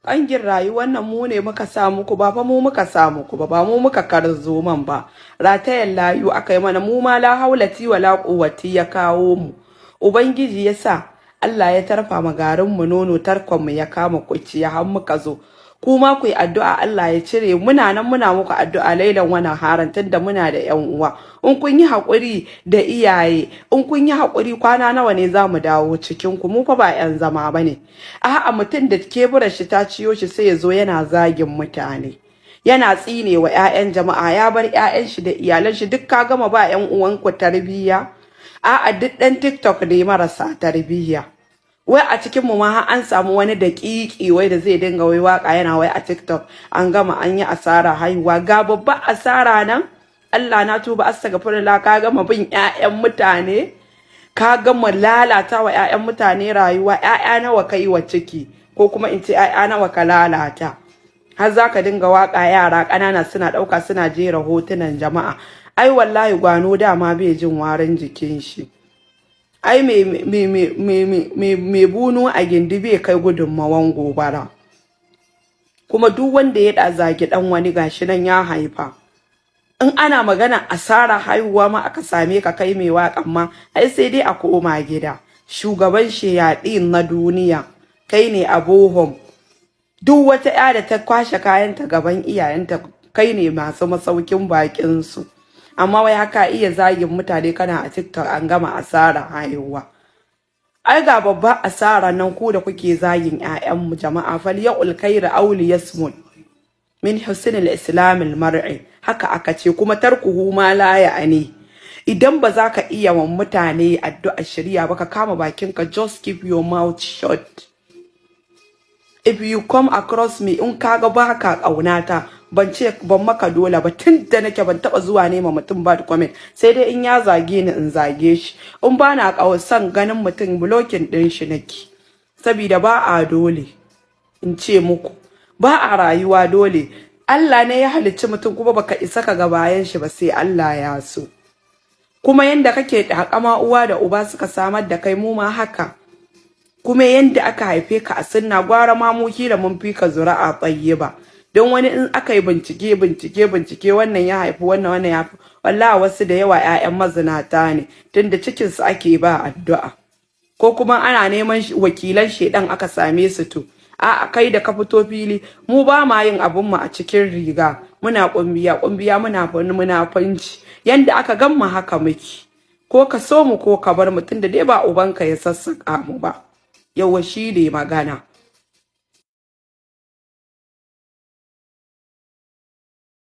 Ƙangin rayuwar nan mu ne muka sa muku ba fa mu muka sa muku ba mu muka karzo man ba. Ratayen layu aka yi mana mu ma la haulati wa la quwwati ya kawo mu. Ubangiji ya sa Allah ya tarfa ma garin mu nono tarkon mu ya kama kuciya har muka zo. Kuma ku yi addu'a Allah ya cire muna nan muna muku addu'a lailan wannan haran tunda muna da ƴan uwa. In kun yi haƙuri da iyaye, in kun yi haƙuri kwana nawa ne za mu dawo cikin ku mu fa ba ƴan zama bane. A'a mutum da keburar shi ta ciyo shi sai ya zo yana zagin mutane. Yana tsine wa ƴaƴan jama'a ya bar ƴaƴan shi da iyalan shi duk ka gama ba ƴan uwanku tarbiyya. A'a duk ɗan TikTok ne marasa tarbiyya. Wai a cikin mu ma an samu wani daƙiƙi wai da zai dinga wai waka yana wai a TikTok an gama an yi asara haihuwa ga babba asara nan Allah na tuba astaghfirullah ka gama bin ƴaƴan mutane ka gama lalata wa ƴaƴan mutane rayuwa ƴaƴa nawa kai wa ciki ko kuma in ce ƴaƴa nawa ka lalata har zaka dinga waka yara ƙanana suna ɗauka suna jera hotunan jama'a ai wallahi gwano dama bai jin warin jikin shi ai me bunu a gindi bai kai gudunmawan gobara kuma duk wanda ya zagi dan wani gashi nan ya haifa in ana magana asara haihuwa ma aka same ka kai mai waƙan ma ai sai dai a koma gida shugaban sheyaɗin na duniya kai ne abohom duk wata ƴa da ta kwashe kayanta gaban iyayenta kai ne masu masaukin bakin su amma wai haka iya zagin mutane kana a TikTok an gama asara haihuwa ai ga babba asara nan ku da kuke zagin ƴaƴan mu jama'a fal ya'ul khairu auli yasmun min husnil islamil mar'i haka aka ce kuma tarkuhu ma la ya'ani idan ba za ka iya wa mutane addu'a shari'a ba ka kama bakinka just keep your mouth shut if you come across me in kaga baka kaunata ban ce ban maka dole ba tunda nake ban taba zuwa nema mutum ba comment sai dai in ya zage ni in zage shi in bana son ganin mutum blocking din shi nake saboda ba a dole in ce muku ba a rayuwa dole Allah ne ya halicci mutum kuma baka isa ka ga bayan shi ba sai Allah ya so kuma yanda kake hakama uwa da uba suka samar da kai mu ma haka kuma yanda aka haife ka a sunna gwara ma mu da mun fi ka zuri'a tayyiba don wani in aka yi bincike wannan ya haifi wannan ya haifi wallahi wasu da yawa ƴaƴan mazinata ne tunda cikin su ake ba addu'a ko kuma ana neman wakilan shedan aka same su to a'a kai da ka fito fili mu ba ma yin abun mu a cikin riga muna kumbiya muna munafanci yanda aka gamma haka miki ko ka so mu ko ka bar mu tunda dai ba ubanka ya sassaka mu ba yawa shi ne magana